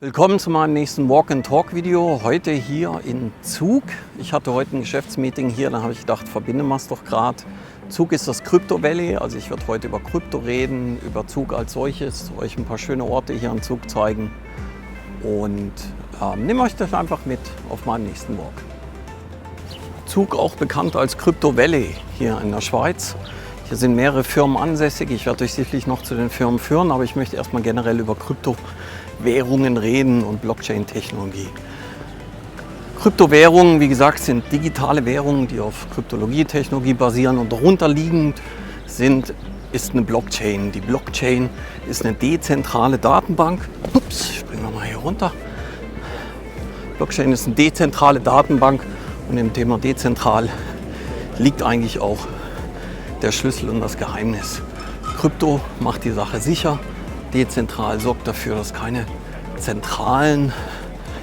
Willkommen zu meinem nächsten Walk-and-Talk-Video. Heute hier in Zug. Ich hatte heute ein Geschäftsmeeting hier, da habe ich gedacht, verbinde wir es doch gerade. Zug ist das Crypto Valley, also ich werde heute über Krypto reden, über Zug als solches, euch ein paar schöne Orte hier in Zug zeigen und nehme euch das einfach mit auf meinen nächsten Walk. Zug auch bekannt als Crypto Valley hier in der Schweiz. Hier sind mehrere Firmen ansässig. Ich werde euch sicherlich noch zu den Firmen führen, aber ich möchte erstmal generell über Kryptowährungen reden und Blockchain-Technologie. Kryptowährungen, wie gesagt, sind digitale Währungen, die auf Kryptologie-Technologie basieren und darunter liegend ist eine Blockchain. Die Blockchain ist eine dezentrale Datenbank. Ups, springen wir mal hier runter. Blockchain ist eine dezentrale Datenbank und im Thema dezentral liegt eigentlich auch der Schlüssel und das Geheimnis. Krypto macht die Sache sicher. Dezentral sorgt dafür, dass keine zentralen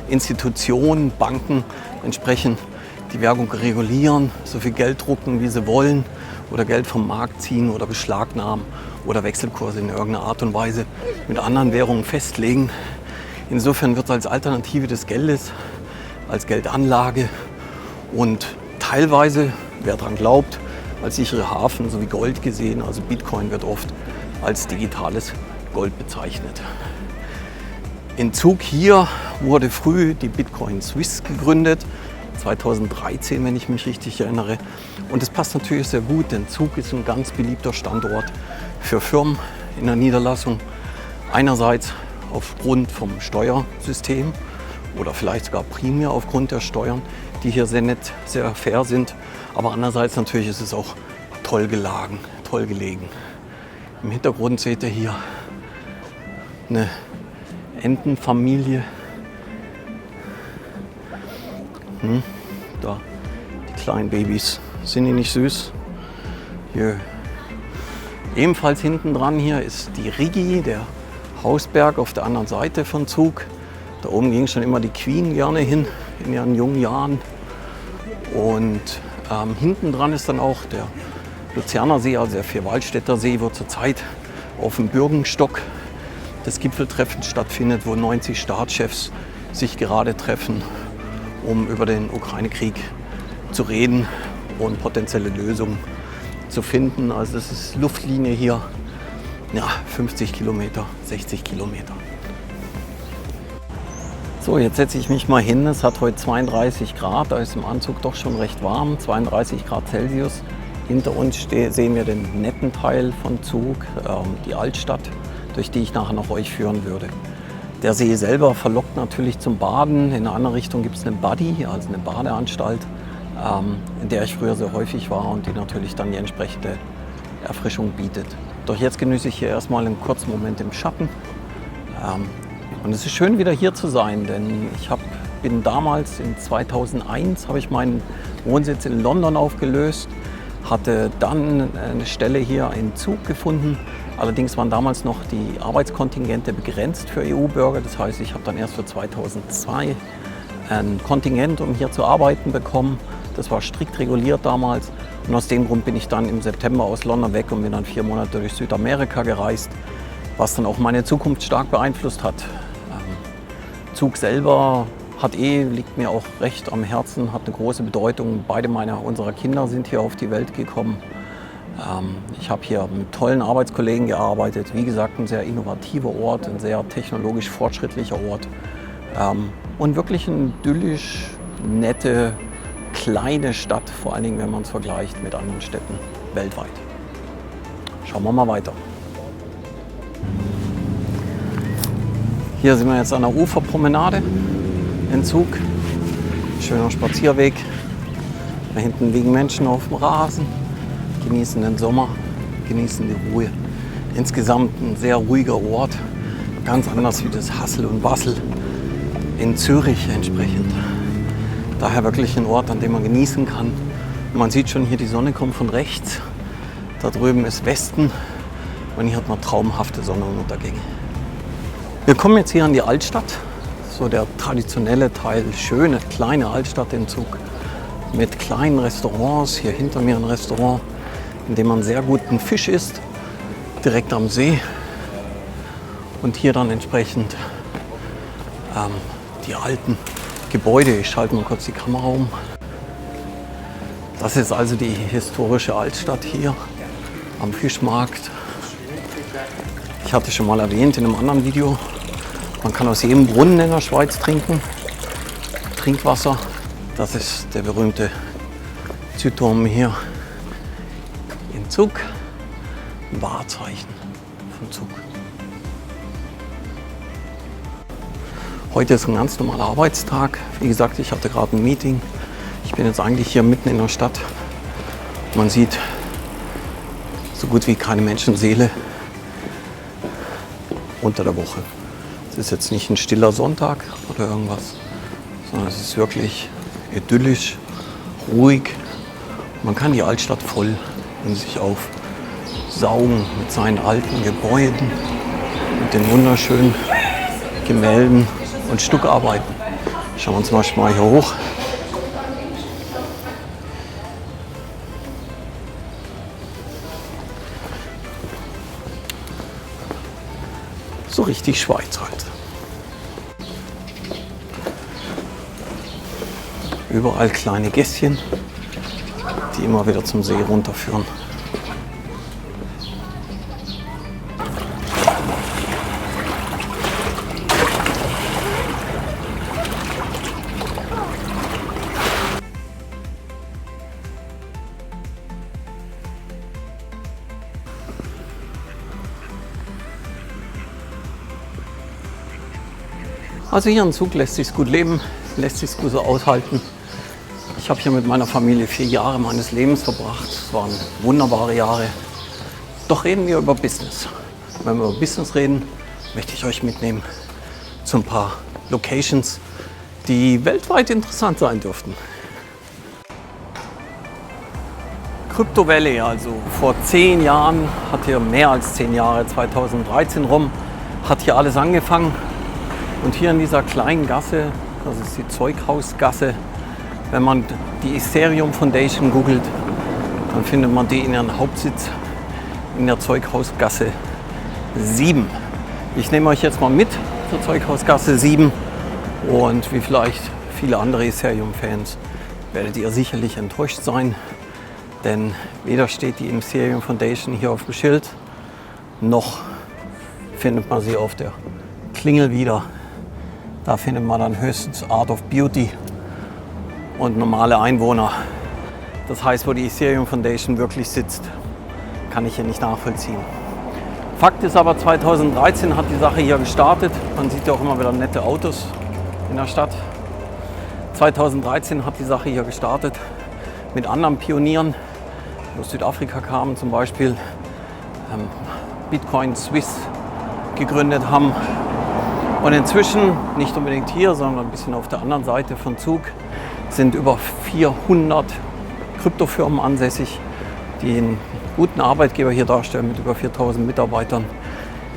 Institutionen, Banken entsprechend die Währung regulieren, so viel Geld drucken, wie sie wollen oder Geld vom Markt ziehen oder beschlagnahmen oder Wechselkurse in irgendeiner Art und Weise mit anderen Währungen festlegen. Insofern wird es als Alternative des Geldes, als Geldanlage und teilweise, wer daran glaubt, als sichere Hafen sowie Gold gesehen. Also Bitcoin wird oft als digitales Gold bezeichnet. In Zug hier wurde früh die Bitcoin Swiss gegründet, 2013, wenn ich mich richtig erinnere. Und das passt natürlich sehr gut, denn Zug ist ein ganz beliebter Standort für Firmen in der Niederlassung. Einerseits aufgrund vom Steuersystem oder vielleicht sogar primär aufgrund der Steuern, die hier sehr nett, sehr fair sind. Aber andererseits natürlich ist es auch toll gelegen. Im Hintergrund seht ihr hier eine Entenfamilie. Da die kleinen Babys. Sind die nicht süß? Hier. Ebenfalls hinten dran hier ist die Rigi, der Hausberg auf der anderen Seite von Zug. Da oben ging schon immer die Queen gerne hin in ihren jungen Jahren. Und hinten dran ist dann auch der Luzerner See, also der Vierwaldstätter See, wo zurzeit auf dem Bürgenstock das Gipfeltreffen stattfindet, wo 90 Staatschefs sich gerade treffen, um über den Ukraine-Krieg zu reden und potenzielle Lösungen zu finden. Also das ist Luftlinie hier, ja, 50 Kilometer, 60 Kilometer. So, jetzt setze ich mich mal hin. Es hat heute 32 Grad, da ist im Anzug doch schon recht warm, 32 Grad Celsius. Hinter uns sehen wir den netten Teil von Zug, die Altstadt, durch die ich nachher noch euch führen würde. Der See selber verlockt natürlich zum Baden. In einer anderen Richtung gibt es eine Buddy, also eine Badeanstalt, in der ich früher sehr häufig war und die natürlich dann die entsprechende Erfrischung bietet. Doch jetzt genieße ich hier erstmal einen kurzen Moment im Schatten. Und es ist schön, wieder hier zu sein, denn bin damals in 2001 habe ich meinen Wohnsitz in London aufgelöst, hatte dann eine Stelle hier in Zug gefunden. Allerdings waren damals noch die Arbeitskontingente begrenzt für EU-Bürger. Das heißt, ich habe dann erst für 2002 ein Kontingent, um hier zu arbeiten, bekommen. Das war strikt reguliert damals. Und aus dem Grund bin ich dann im September aus London weg und bin dann 4 Monate durch Südamerika gereist, was dann auch meine Zukunft stark beeinflusst hat. Zug selber liegt mir auch recht am Herzen, hat eine große Bedeutung. Beide unserer Kinder sind hier auf die Welt gekommen. Ich habe hier mit tollen Arbeitskollegen gearbeitet. Wie gesagt, ein sehr innovativer Ort, ein sehr technologisch fortschrittlicher Ort. Und wirklich eine idyllisch nette, kleine Stadt, vor allen Dingen, wenn man es vergleicht mit anderen Städten weltweit. Schauen wir mal weiter. Hier sind wir jetzt an der Uferpromenade in Zug. Schöner Spazierweg. Da hinten liegen Menschen auf dem Rasen, genießen den Sommer, genießen die Ruhe. Insgesamt ein sehr ruhiger Ort, ganz anders wie das Hassel und Wassel in Zürich entsprechend. Daher wirklich ein Ort, an dem man genießen kann. Man sieht schon hier, die Sonne kommt von rechts. Da drüben ist Westen und hier hat man traumhafte Sonnenuntergänge. Wir kommen jetzt hier an die Altstadt, so der traditionelle Teil, schöne kleine Altstadt in Zug mit kleinen Restaurants. Hier hinter mir ein Restaurant, in dem man sehr guten Fisch isst, direkt am See. Und hier dann entsprechend die alten Gebäude. Ich schalte mal kurz die Kamera um. Das ist also die historische Altstadt hier am Fischmarkt. Ich hatte schon mal erwähnt in einem anderen Video, man kann aus jedem Brunnen in der Schweiz trinken. Trinkwasser. Das ist der berühmte Südturm hier in Zug. Ein Wahrzeichen von Zug. Heute ist ein ganz normaler Arbeitstag. Wie gesagt, ich hatte gerade ein Meeting. Ich bin jetzt eigentlich hier mitten in der Stadt. Man sieht so gut wie keine Menschenseele unter der Woche. Es ist jetzt nicht ein stiller Sonntag oder irgendwas, sondern es ist wirklich idyllisch, ruhig. Man kann die Altstadt voll in sich aufsaugen mit seinen alten Gebäuden, mit den wunderschönen Gemälden und Stuckarbeiten. Schauen wir uns mal hier hoch. So richtig Schweiz halt. Überall kleine Gässchen, die immer wieder zum See runterführen. Also hier in Zug lässt sich gut leben, lässt sich gut so aushalten. Ich habe hier mit meiner Familie 4 Jahre meines Lebens verbracht. Es waren wunderbare Jahre. Doch reden wir über Business. Wenn wir über Business reden, möchte ich euch mitnehmen zu ein paar Locations, die weltweit interessant sein dürften. Crypto Valley, also vor 10 Jahren, hat hier mehr als 10 Jahre, 2013 rum, hat hier alles angefangen. Und hier in dieser kleinen Gasse, das ist die Zeughausgasse, wenn man die Ethereum Foundation googelt, dann findet man die in ihren Hauptsitz in der Zeughausgasse 7. Ich nehme euch jetzt mal mit zur Zeughausgasse 7 und wie vielleicht viele andere Ethereum-Fans werdet ihr sicherlich enttäuscht sein, denn weder steht die Ethereum Foundation hier auf dem Schild, noch findet man sie auf der Klingel wieder. Da findet man dann höchstens Art of Beauty und normale Einwohner. Das heißt, wo die Ethereum Foundation wirklich sitzt, kann ich hier nicht nachvollziehen. Fakt ist aber, 2013 hat die Sache hier gestartet. Man sieht ja auch immer wieder nette Autos in der Stadt. 2013 hat die Sache hier gestartet mit anderen Pionieren, die aus Südafrika kamen, zum Beispiel Bitcoin Swiss gegründet haben. Und inzwischen, nicht unbedingt hier, sondern ein bisschen auf der anderen Seite von Zug, sind über 400 Kryptofirmen ansässig, die einen guten Arbeitgeber hier darstellen mit über 4000 Mitarbeitern.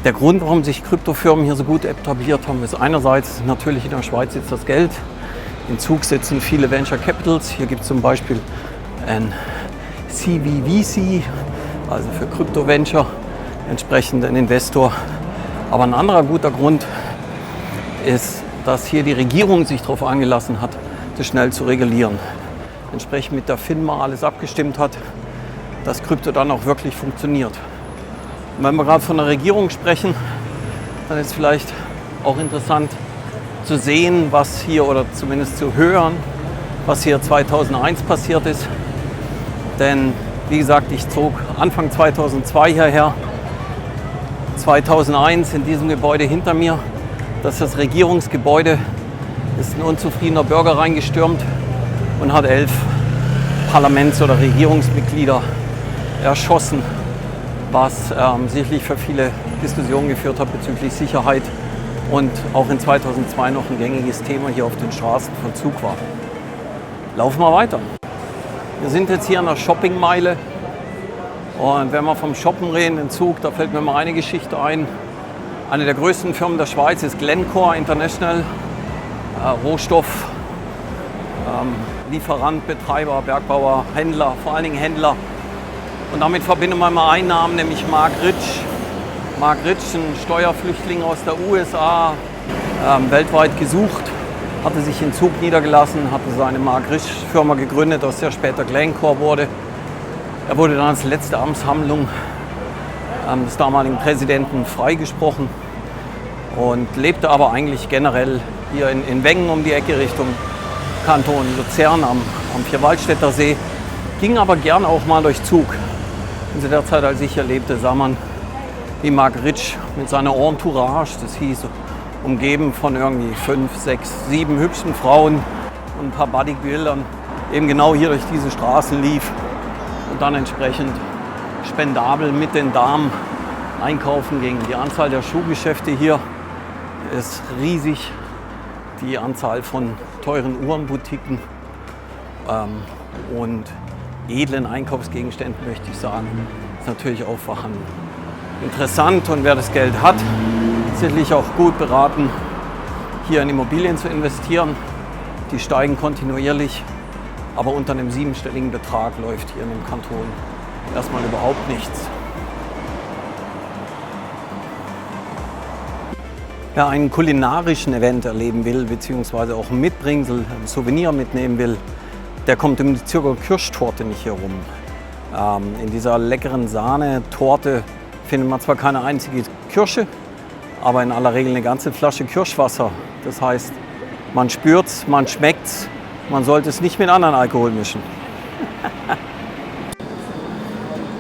Der Grund, warum sich Kryptofirmen hier so gut etabliert haben, ist einerseits natürlich in der Schweiz sitzt das Geld. In Zug sitzen viele Venture Capitals. Hier gibt es zum Beispiel ein CVVC, also für Krypto Venture, entsprechend ein Investor. Aber ein anderer guter Grund ist, dass hier die Regierung sich darauf eingelassen hat, das schnell zu regulieren. Entsprechend mit der FINMA alles abgestimmt hat, dass Krypto dann auch wirklich funktioniert. Und wenn wir gerade von der Regierung sprechen, dann ist vielleicht auch interessant zu sehen, was hier, oder zumindest zu hören, was hier 2001 passiert ist. Denn wie gesagt, ich zog Anfang 2002 hierher. 2001 in diesem Gebäude hinter mir, das ist das Regierungsgebäude, ist ein unzufriedener Bürger reingestürmt und hat 11 Parlaments- oder Regierungsmitglieder erschossen, was sicherlich für viele Diskussionen geführt hat bezüglich Sicherheit und auch in 2002 noch ein gängiges Thema hier auf den Straßen von Zug war. Laufen wir weiter. Wir sind jetzt hier an der Shoppingmeile und wenn wir vom Shoppen reden in Zug, da fällt mir mal eine Geschichte ein. Eine der größten Firmen der Schweiz ist Glencore International, Rohstoff, Lieferant, Betreiber, Bergbauer, Händler, vor allen Dingen Händler. Und damit verbindet man mal einen Namen, nämlich Mark Rich. Mark Rich, ein Steuerflüchtling aus der USA, weltweit gesucht, hatte sich in Zug niedergelassen, hatte seine Mark-Risch-Firma gegründet, aus der später Glencore wurde. Er wurde dann als letzte Amtshandlung des damaligen Präsidenten freigesprochen und lebte aber eigentlich generell hier in Wengen um die Ecke Richtung Kanton Luzern am Vierwaldstätter See, ging aber gern auch mal durch Zug. Und zu der Zeit, als ich hier lebte, sah man, wie Mark Risch mit seiner Entourage, das hieß, umgeben von irgendwie 5, 6, 7 hübschen Frauen und ein paar Bodybuildern, eben genau hier durch diese Straßen lief und dann entsprechend spendabel mit den Damen einkaufen ging. Die Anzahl der Schuhgeschäfte hier ist riesig. Die Anzahl von teuren Uhrenboutiquen und edlen Einkaufsgegenständen, möchte ich sagen, ist natürlich auch vorhanden. Interessant, und wer das Geld hat, ist sicherlich auch gut beraten, hier in Immobilien zu investieren. Die steigen kontinuierlich, aber unter einem 7-stelligen Betrag läuft hier in dem Kanton erstmal überhaupt nichts. Wer einen kulinarischen Event erleben will, beziehungsweise auch ein Mitbringsel, ein Souvenir mitnehmen will, der kommt um die Zürcher Kirschtorte nicht herum. In dieser leckeren Sahnetorte findet man zwar keine einzige Kirsche, aber in aller Regel eine ganze Flasche Kirschwasser. Das heißt, man spürt's, man schmeckt's, man sollte es nicht mit anderen Alkohol mischen.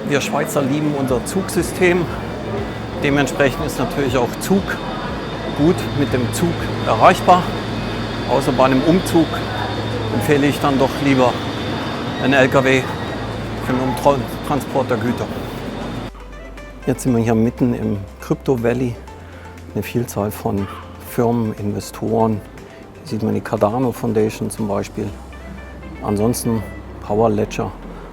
Wir Schweizer lieben unser Zugsystem. Dementsprechend ist natürlich auch Zug gut mit dem Zug erreichbar. Außer bei einem Umzug empfehle ich dann doch lieber einen LKW für den Transport der Güter. Jetzt sind wir hier mitten im Crypto Valley. Eine Vielzahl von Firmen, Investoren. Hier sieht man die Cardano Foundation zum Beispiel. Ansonsten Power Ledger.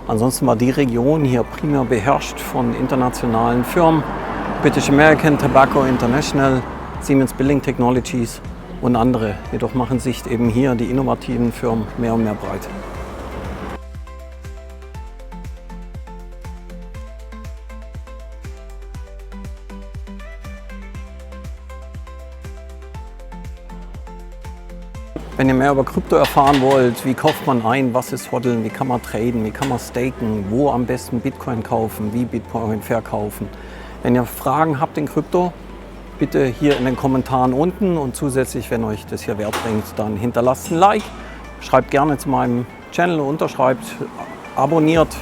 Ansonsten war die Region hier primär beherrscht von internationalen Firmen. British American Tobacco International, Siemens Building Technologies und andere. Jedoch machen sich eben hier die innovativen Firmen mehr und mehr breit. Wenn ihr mehr über Krypto erfahren wollt, wie kauft man ein, was ist Hoddeln, wie kann man traden, wie kann man staken, wo am besten Bitcoin kaufen, wie Bitcoin verkaufen. Wenn ihr Fragen habt in Krypto, bitte hier in den Kommentaren unten, und zusätzlich, wenn euch das hier Wert bringt, dann hinterlasst ein Like, schreibt gerne zu meinem Channel, unterschreibt, abonniert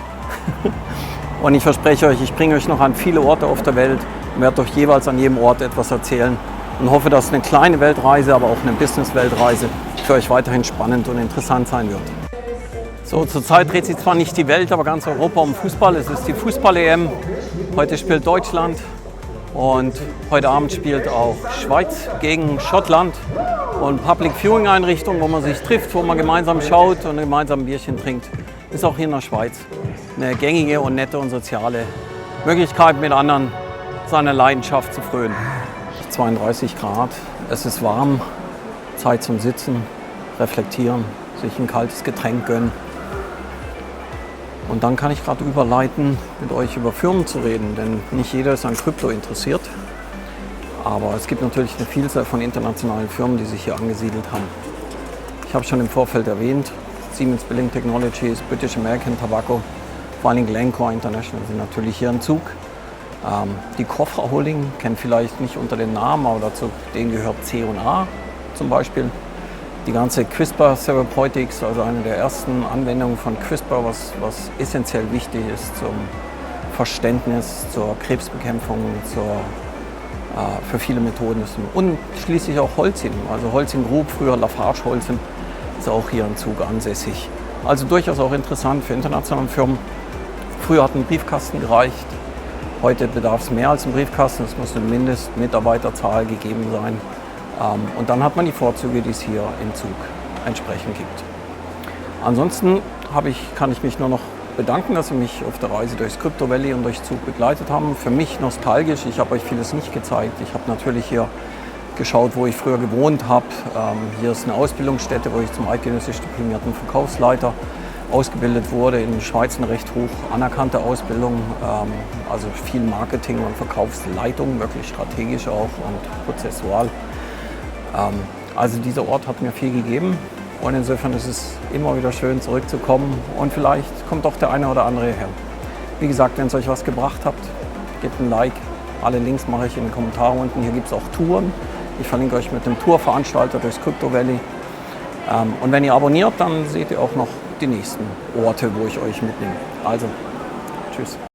und ich verspreche euch, ich bringe euch noch an viele Orte auf der Welt und werde euch jeweils an jedem Ort etwas erzählen und hoffe, dass eine kleine Weltreise, aber auch eine Business-Weltreise für euch weiterhin spannend und interessant sein wird. So, zurzeit dreht sich zwar nicht die Welt, aber ganz Europa um Fußball. Es ist die Fußball-EM. Heute spielt Deutschland und heute Abend spielt auch Schweiz gegen Schottland. Und Public Viewing Einrichtung, wo man sich trifft, wo man gemeinsam schaut und gemeinsam ein Bierchen trinkt, ist auch hier in der Schweiz eine gängige und nette und soziale Möglichkeit, mit anderen seiner Leidenschaft zu frönen. 32 Grad, es ist warm, Zeit zum Sitzen, reflektieren, sich ein kaltes Getränk gönnen. Und dann kann ich gerade überleiten, mit euch über Firmen zu reden, denn nicht jeder ist an Krypto interessiert. Aber es gibt natürlich eine Vielzahl von internationalen Firmen, die sich hier angesiedelt haben. Ich habe schon im Vorfeld erwähnt, Siemens Building Technologies, British American Tobacco, vor allem Glencore International sind natürlich hier im Zug. Die Cofra Holding kennt vielleicht nicht unter den Namen, aber dazu denen gehört C&A zum Beispiel. Die ganze CRISPR Therapeutics, also eine der ersten Anwendungen von CRISPR, was essentiell wichtig ist zum Verständnis, zur Krebsbekämpfung, für viele Methoden. Und schließlich auch Holcim, also Holcim Group, früher Lafarge Holcim, ist auch hier im Zug ansässig. Also durchaus auch interessant für internationale Firmen. Früher hat ein Briefkasten gereicht. Heute bedarf es mehr als ein Briefkasten, es muss eine Mindestmitarbeiterzahl gegeben sein. Und dann hat man die Vorzüge, die es hier im Zug entsprechend gibt. Ansonsten kann ich mich nur noch bedanken, dass Sie mich auf der Reise durchs Crypto Valley und durch Zug begleitet haben. Für mich nostalgisch, ich habe euch vieles nicht gezeigt. Ich habe natürlich hier geschaut, wo ich früher gewohnt habe. Hier ist eine Ausbildungsstätte, wo ich zum eidgenössisch diplomierten Verkaufsleiter ausgebildet wurde, in der Schweiz eine recht hoch anerkannte Ausbildung, also viel Marketing und Verkaufsleitung, wirklich strategisch auch und prozessual. Also dieser Ort hat mir viel gegeben und insofern ist es immer wieder schön zurückzukommen und vielleicht kommt doch der eine oder andere her. Wie gesagt, wenn es euch was gebracht hat, gebt ein Like. Alle Links mache ich in den Kommentaren unten. Hier gibt es auch Touren. Ich verlinke euch mit dem Tourveranstalter durchs Crypto Valley. Und wenn ihr abonniert, dann seht ihr auch noch die nächsten Orte, wo ich euch mitnehme. Also, tschüss.